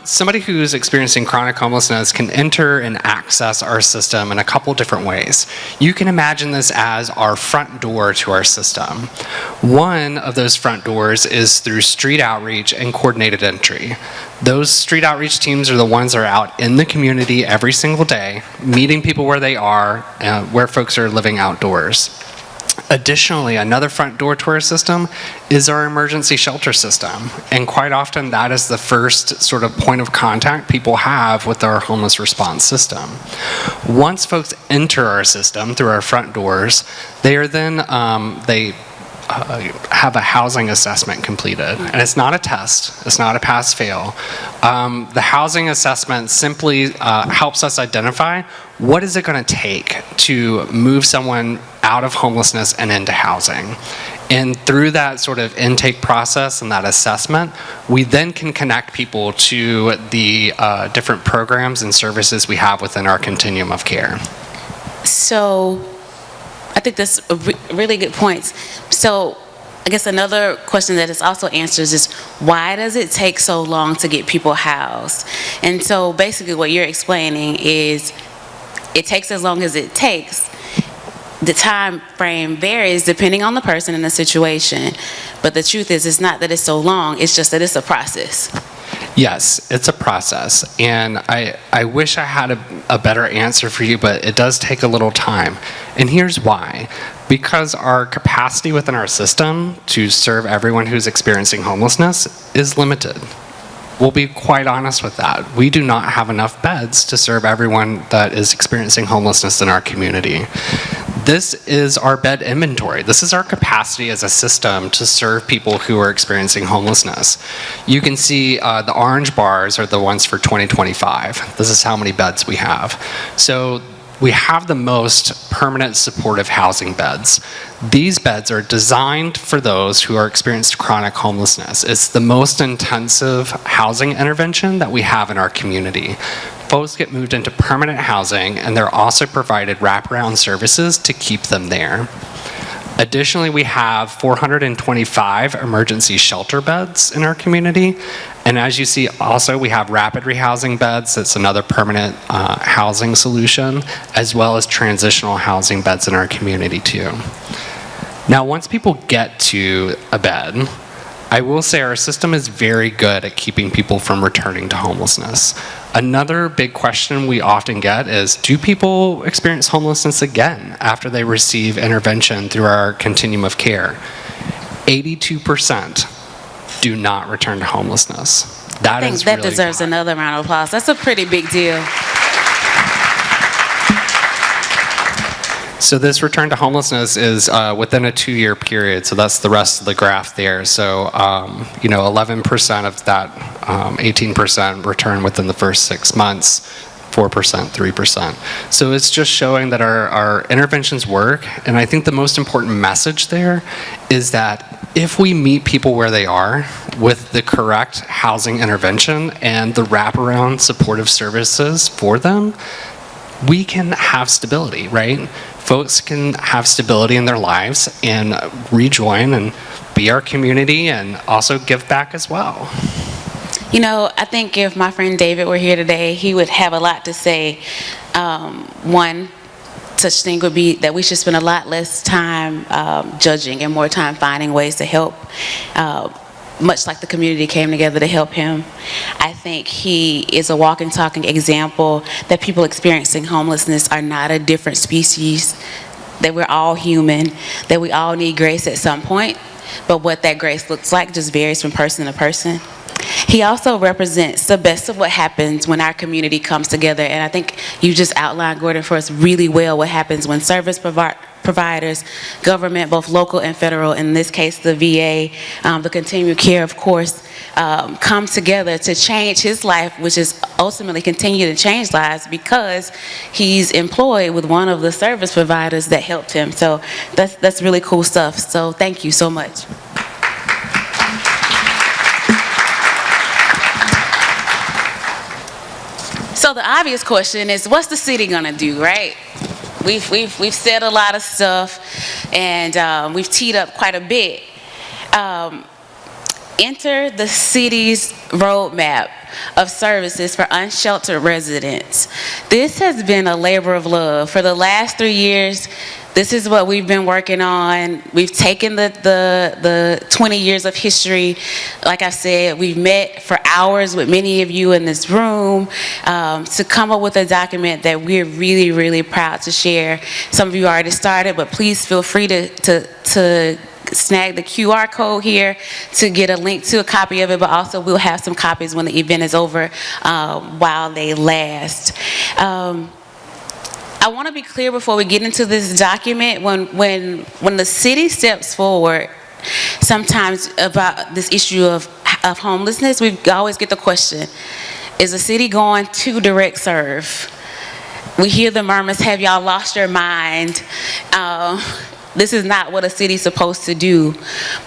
Speaker 8: Somebody who's experiencing chronic homelessness can enter and access our system in a couple different ways. You can imagine this as our front door to our system. One of those front doors is through street outreach and coordinated entry. Those street outreach teams are the ones that are out in the community every single day, meeting people where they are, where folks are living outdoors. Additionally, another front door to our system is our emergency shelter system. And quite often that is the first sort of point of contact people have with our homeless response system. Once folks enter our system through our front doors, they are then, have a housing assessment completed. And it's not a test, it's not a pass-fail. The housing assessment simply helps us identify what is it going to take to move someone out of homelessness and into housing. And through that sort of intake process and that assessment, we then can connect people to the different programs and services we have within our continuum of care.
Speaker 7: So I think that's really good points. So I guess another question that is also answers is, why does it take so long to get people housed? And so basically what you're explaining is it takes as long as it takes. The time frame varies depending on the person and the situation. But the truth is, it's not that it's so long, it's just that it's a process.
Speaker 8: Yes, it's a process, and I wish I had a better answer for you, but it does take a little time. And here's why. Because our capacity within our system to serve everyone who's experiencing homelessness is limited. We'll be quite honest with that. We do not have enough beds to serve everyone that is experiencing homelessness in our community. This is our bed inventory. This is our capacity as a system to serve people who are experiencing homelessness. You can see the orange bars are the ones for 2025. This is how many beds we have. So we have the most permanent supportive housing beds. These beds are designed for those who are experiencing chronic homelessness. It's the most intensive housing intervention that we have in our community. Folks get moved into permanent housing, and they're also provided wraparound services to keep them there. Additionally, we have 425 emergency shelter beds in our community. And as you see, also we have rapid rehousing beds. That's another permanent housing solution, as well as transitional housing beds in our community too. Now, once people get to a bed, I will say our system is very good at keeping people from returning to homelessness. Another big question we often get is, do people experience homelessness again after they receive intervention through our continuum of care? 82% do not return to homelessness.
Speaker 7: I think that really deserves another round of applause. That's a pretty big deal.
Speaker 8: So this return to homelessness is within a 2-year period, so that's the rest of the graph there. So, 11% of that 18% return within the first 6 months, 4%, 3%. So it's just showing that our interventions work, and I think the most important message there is that if we meet people where they are with the correct housing intervention and the wraparound supportive services for them, we can have stability, right? Folks can have stability in their lives and rejoin and be our community and also give back as well.
Speaker 7: You know, I think if my friend David were here today, he would have a lot to say. One such thing would be that we should spend a lot less time judging and more time finding ways to help. Much like the community came together to help him. I think he is a walking, talking example that people experiencing homelessness are not a different species that we're all human, that we all need grace at some point, but what that grace looks like just varies from person to person. He also represents the best of what happens when our community comes together, and I think you just outlined, Gordon, for us really well what happens when service providers, government, both local and federal, in this case the VA, the Continuum of Care, of course, come together to change his life, which is ultimately continue to change lives because he's employed with one of the service providers that helped him. So that's really cool stuff. So thank you so much. So the obvious question is, what's the city gonna do, right? We've said a lot of stuff, and we've teed up quite a bit. Enter the city's roadmap of services for unsheltered residents. This has been a labor of love. For the last 3 years, this is what we've been working on. We've taken the 20 years of history. Like I said, we've met for hours with many of you in this room to come up with a document that we're really, really proud to share. Some of you already started, but please feel free to snag the QR code here to get a link to a copy of it, but also we'll have some copies when the event is over while they last. I want to be clear before we get into this document, when the city steps forward sometimes about this issue of homelessness, we always get the question, is the city going to direct serve? We hear the murmurs, have y'all lost your mind? This is not what a city's supposed to do,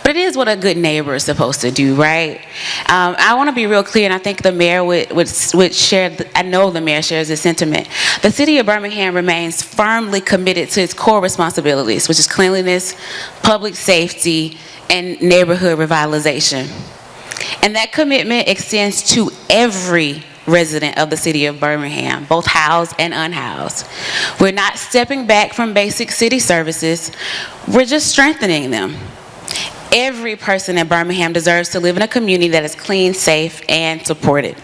Speaker 7: but it is what a good neighbor is supposed to do, right? I want to be real clear, and I think the mayor would share, I know the mayor shares this sentiment. The city of Birmingham remains firmly committed to its core responsibilities, which is cleanliness, public safety, and neighborhood revitalization. And that commitment extends to every resident of the city of Birmingham, both housed and unhoused. We're not stepping back from basic city services, we're just strengthening them. Every person in Birmingham deserves to live in a community that is clean, safe, and supported.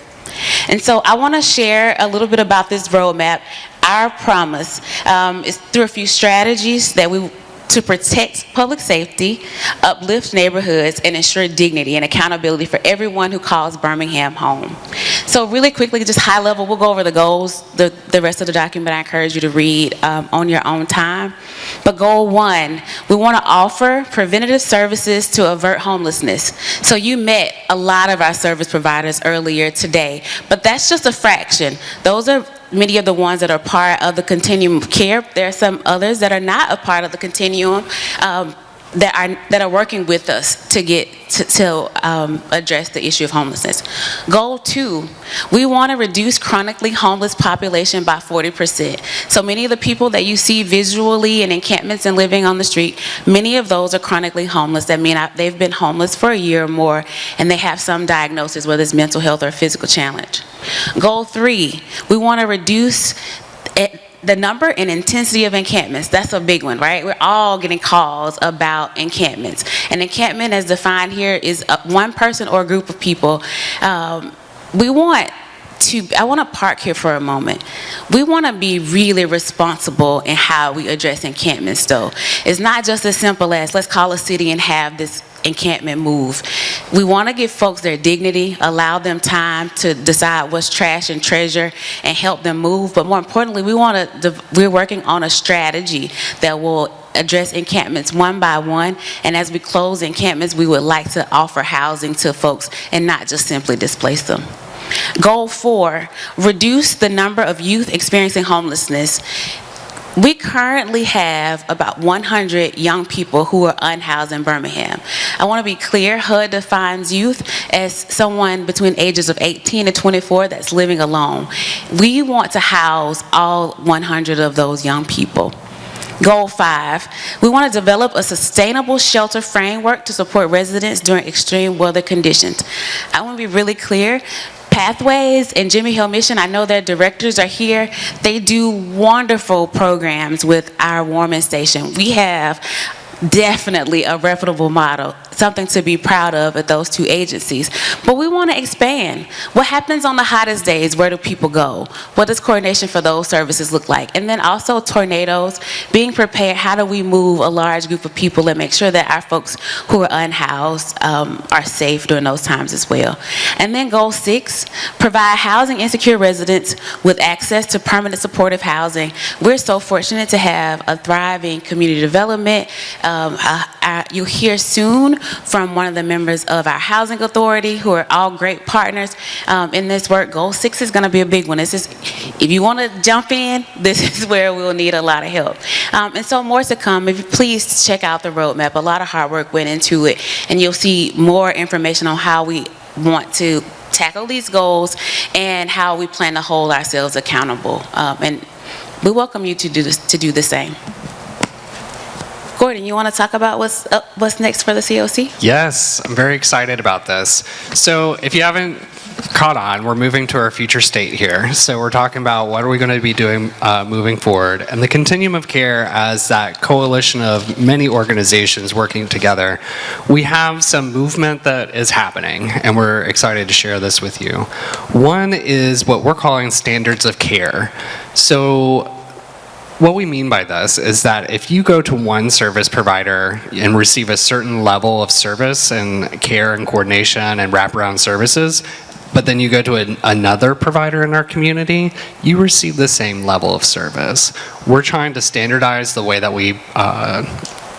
Speaker 7: And so I want to share a little bit about this roadmap. Our promise is through a few strategies to protect public safety, uplift neighborhoods, and ensure dignity and accountability for everyone who calls Birmingham home. So really quickly, just high level, we'll go over the goals. The rest of the document I encourage you to read on your own time. But goal 1, we want to offer preventative services to avert homelessness. So you met a lot of our service providers earlier today, but that's just a fraction. Those are many of the ones that are part of the Continuum of Care. There are some others that are not a part of the Continuum that are working with us to get to address the issue of homelessness. Goal 2, we want to reduce chronically homeless population by 40%. So many of the people that you see visually in encampments and living on the street, many of those are chronically homeless. That means they've been homeless for a year or more, and they have some diagnosis, whether it's mental health or physical challenge. Goal 3, we want to reduce the number and intensity of encampments. That's a big one, right? We're all getting calls about encampments. An encampment, as defined here, is one person or a group of people. I want to park here for a moment. We want to be really responsible in how we address encampments, though. It's not just as simple as, let's call a city and have this encampment move. We want to give folks their dignity, allow them time to decide what's trash and treasure, and help them move. But more importantly, we're working on a strategy that will address encampments one by one. And as we close encampments, we would like to offer housing to folks and not just simply displace them. Goal 4, reduce the number of youth experiencing homelessness. We currently have about 100 young people who are unhoused in Birmingham. I want to be clear, HUD defines youth as someone between ages of 18 and 24 that's living alone. We want to house all 100 of those young people. Goal 5, we want to develop a sustainable shelter framework to support residents during extreme weather conditions. I want to be really clear. Pathways and Jimmy Hill Mission, I know their directors are here. They do wonderful programs with our warming station. We have definitely a reputable model, something to be proud of at those two agencies. But we want to expand. What happens on the hottest days? Where do people go? What does coordination for those services look like? And then also tornadoes, being prepared. How do we move a large group of people and make sure that our folks who are unhoused are safe during those times as well? And then goal 6, provide housing insecure residents with access to permanent supportive housing. We're so fortunate to have a thriving community development. You'll hear soon from one of the members of our housing authority, who are all great partners in this work. Goal 6 is going to be a big one. This is, if you want to jump in, this is where we'll need a lot of help. And so more to come. If you please check out the roadmap. A lot of hard work went into it, and you'll see more information on how we want to tackle these goals and how we plan to hold ourselves accountable. And we welcome you to do the same. Gordon, you want to talk about what's next for the COC?
Speaker 8: Yes, I'm very excited about this. So if you haven't caught on, we're moving to our future state here. So we're talking about what are we going to be doing moving forward. And the Continuum of Care, as that coalition of many organizations working together, we have some movement that is happening, and we're excited to share this with you. One is what we're calling standards of care. So what we mean by this is that if you go to one service provider and receive a certain level of service and care and coordination and wraparound services, but then you go to another provider in our community, you receive the same level of service. We're trying to standardize the way that we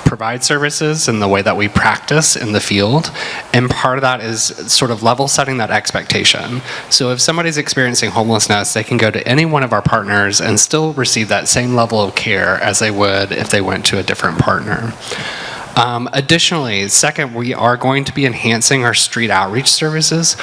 Speaker 8: provide services and the way that we practice in the field, and part of that is sort of level setting that expectation. So if somebody's experiencing homelessness, they can go to any one of our partners and still receive that same level of care as they would if they went to a different partner. Additionally, second, we are going to be enhancing our street outreach services.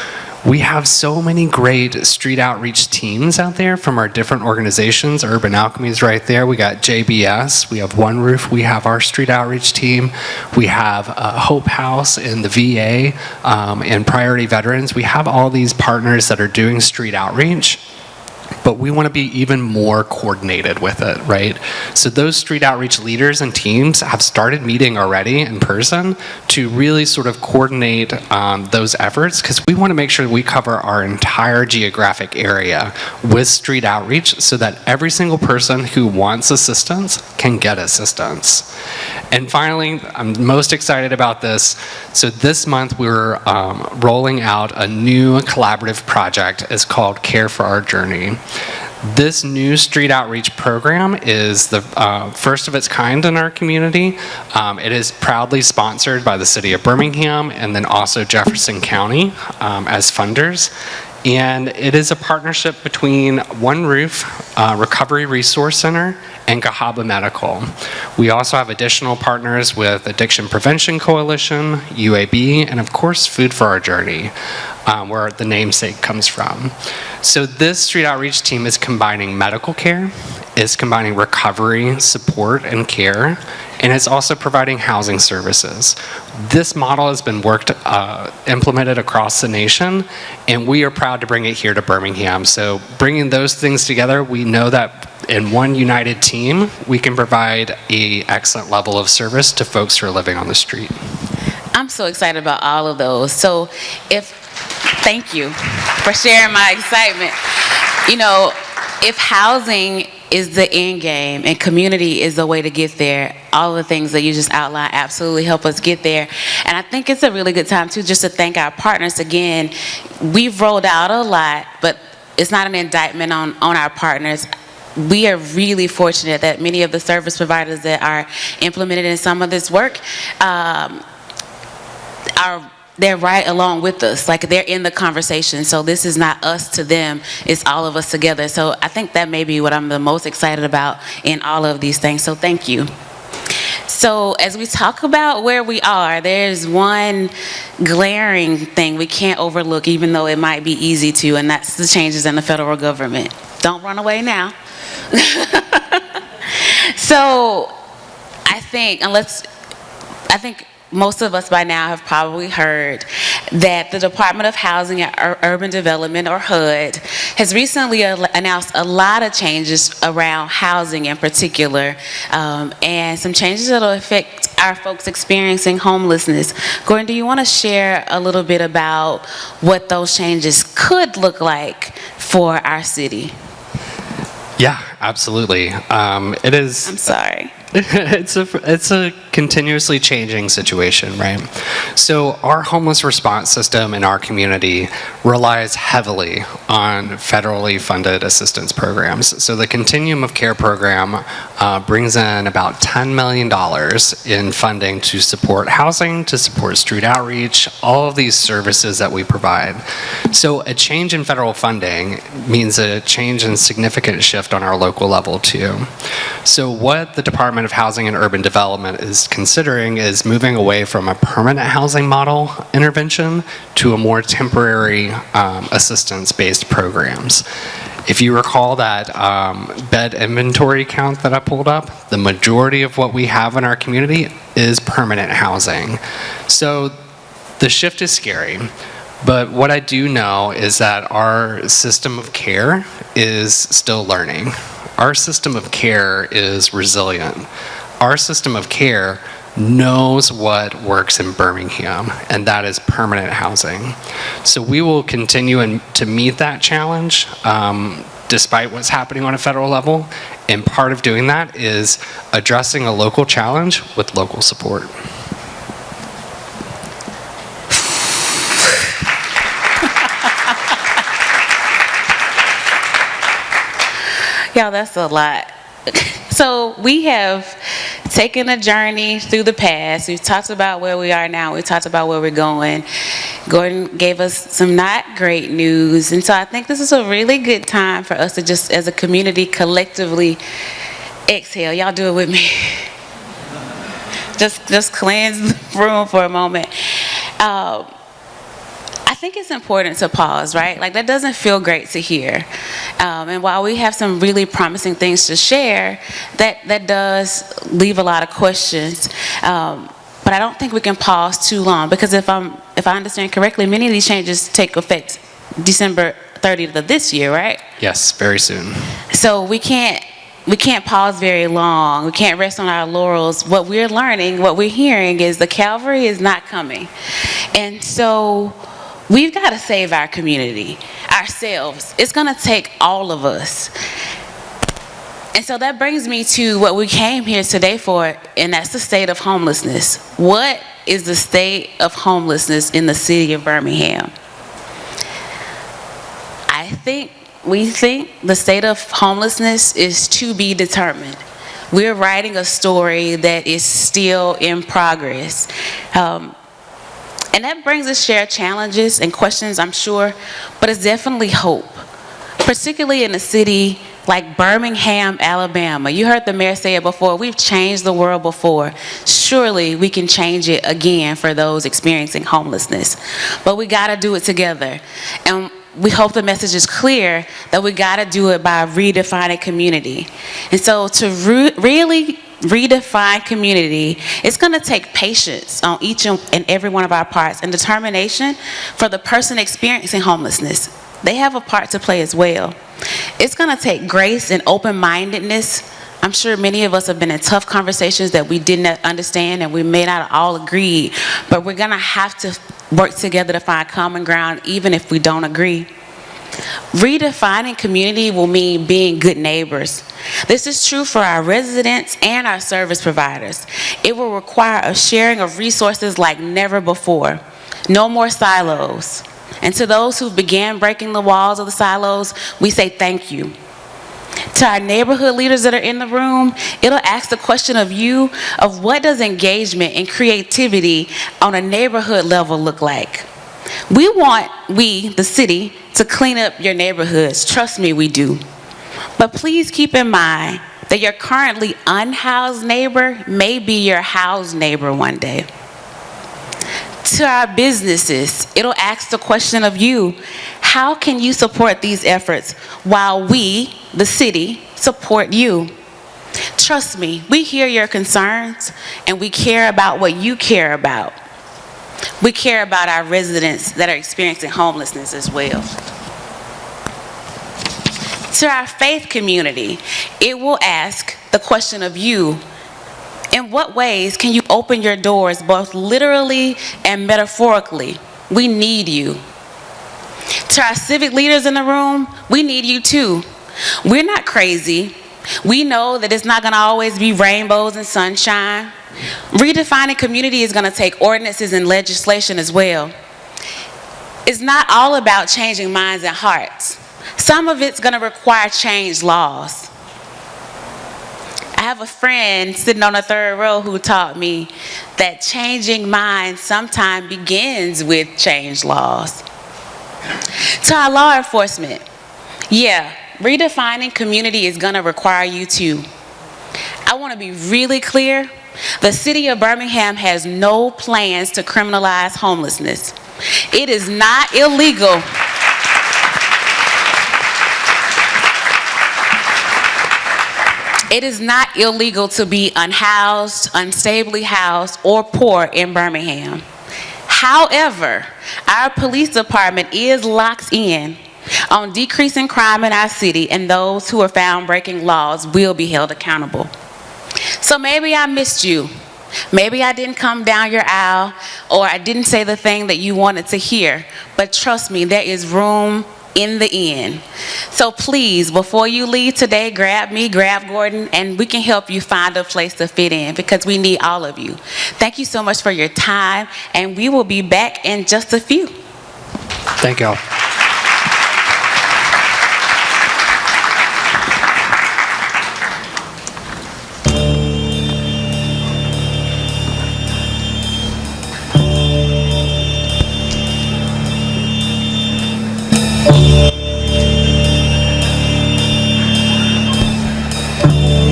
Speaker 8: We have so many great street outreach teams out there from our different organizations. Urban Alchemy is right there. We got JBS. We have One Roof. We have our street outreach team. We have Hope House in the VA and Priority Veterans. We have all these partners that are doing street outreach, but we want to be even more coordinated with it, right? So those street outreach leaders and teams have started meeting already in person to really sort of coordinate those efforts, because we want to make sure we cover our entire geographic area with street outreach so that every single person who wants assistance can get assistance. And finally, I'm most excited about this. So this month we're rolling out a new collaborative project. It's called Care for Our Journey. This new street outreach program is the first of its kind in our community. It is proudly sponsored by the City of Birmingham and then also Jefferson County as funders. And it is a partnership between One Roof, Recovery Resource Center, and Cahaba Medical. We also have additional partners with Addiction Prevention Coalition, UAB, and of course Food for Our Journey, where the namesake comes from. So this street outreach team is combining medical care, is combining recovery, support, and care, and it's also providing housing services. This model has been implemented across the nation, and we are proud to bring it here to Birmingham. So bringing those things together, we know that in one united team, we can provide an excellent level of service to folks who are living on the street.
Speaker 7: I'm so excited about all of those. So thank you for sharing my excitement. You know, if housing is the end game and community is the way to get there, all the things that you just outlined absolutely help us get there. And I think it's a really good time too just to thank our partners again. We've rolled out a lot, but it's not an indictment on our partners. We are fortunate that many of the service providers that are implemented in some of this work they're right along with us, like they're in the conversation. So this is not us to them, it's all of us together. So I think that may be what I'm the most excited about in all of these things. So thank you. So as we talk about where we are, there's one glaring thing we can't overlook, even though it might be easy to, and that's the changes in the federal government. Don't run away now. So I think most of us by now have probably heard that the Department of Housing and Urban Development, or HUD, has recently announced a lot of changes around housing in particular, and some changes that will affect our folks experiencing homelessness. Gordon, do you want to share a little bit about what those changes could look like for our city?
Speaker 8: Yeah, absolutely. It is.
Speaker 7: I'm sorry.
Speaker 8: It's a continuously changing situation, right? So our homeless response system in our community relies heavily on federally funded assistance programs. So the Continuum of Care program brings in about $10 million in funding to support housing, to support street outreach, all of these services that we provide. So a change in federal funding means a change and significant shift on our local level too. So what the Department of Housing and Urban Development is considering is moving away from a permanent housing model intervention to a more temporary assistance-based programs. If you recall that bed inventory count that I pulled up, the majority of what we have in our community is permanent housing. So the shift is scary, but what I do know is that our system of care is still learning. Our system of care is resilient. Our system of care knows what works in Birmingham, and that is permanent housing. So we will continue to meet that challenge despite what's happening on a federal level, and part of doing that is addressing a local challenge with local support.
Speaker 7: Y'all, that's a lot. So we have taken a journey through the past. We've talked about where we are now. We've talked about where we're going. Gordon gave us some not great news. And so I think this is a really good time for us to just, as a community, collectively exhale. Y'all do it with me. Just cleanse the room for a moment. I think it's important to pause, right? Like, that doesn't feel great to hear. And while we have some really promising things to share, that does leave a lot of questions. But I don't think we can pause too long, because if I understand correctly, many of these changes take effect December 30th of this year, right?
Speaker 8: Yes, very soon.
Speaker 7: So we can't pause very long. We can't rest on our laurels. What we're learning, what we're hearing is the cavalry is not coming. And so we've got to save our community, ourselves. It's going to take all of us. And so that brings me to what we came here today for, and that's the state of homelessness. What is the state of homelessness in the city of Birmingham? We think the state of homelessness is to be determined. We're writing a story that is still in progress. And that brings us shared challenges and questions, I'm sure, but it's definitely hope, particularly in a city like Birmingham, Alabama. You heard the mayor say it before, we've changed the world before. Surely we can change it again for those experiencing homelessness. But we gotta do it together. And we hope the message is clear that we gotta do it by redefining community. And so to really redefine community, it's going to take patience on each and every one of our parts, and determination for the person experiencing homelessness. They have a part to play as well. It's going to take grace and open-mindedness. I'm sure many of us have been in tough conversations that we didn't understand, and we may not all agree, but we're going to have to work together to find common ground, even if we don't agree. Redefining community will mean being good neighbors. This is true for our residents and our service providers. It will require a sharing of resources like never before. No more silos. And to those who began breaking the walls of the silos, we say thank you. To our neighborhood leaders that are in the room, it'll ask the question of you of what does engagement and creativity on a neighborhood level look like? We want, the city, to clean up your neighborhoods. Trust me, we do. But please keep in mind that your currently unhoused neighbor may be your housed neighbor one day. To our businesses, it'll ask the question of you, how can you support these efforts while we, the city, support you? Trust me, we hear your concerns and we care about what you care about. We care about our residents that are experiencing homelessness as well. To our faith community, it will ask the question of you: in what ways can you open your doors both literally and metaphorically? We need you. To our civic leaders in the room, we need you too. We're not crazy. We know that it's not going to always be rainbows and sunshine. Redefining community is going to take ordinances and legislation as well. It's not all about changing minds and hearts. Some of it's going to require changed laws. I have a friend sitting on the third row who taught me that changing minds sometimes begins with changed laws. To our law enforcement, yeah, redefining community is going to require you too. I want to be really clear. The City of Birmingham has no plans to criminalize homelessness. It is not illegal. It is not illegal to be unhoused, unstably housed, or poor in Birmingham. However, our police department is locked in on decreasing crime in our city, and those who are found breaking laws will be held accountable. So maybe I missed you. Maybe I didn't come down your aisle, or I didn't say the thing that you wanted to hear, but trust me, there is room in the end. So please, before you leave today, grab me, grab Gordon, and we can help you find a place to fit in, because we need all of you. Thank you so much for your time, and we will be back in just a few.
Speaker 8: Thank y'all.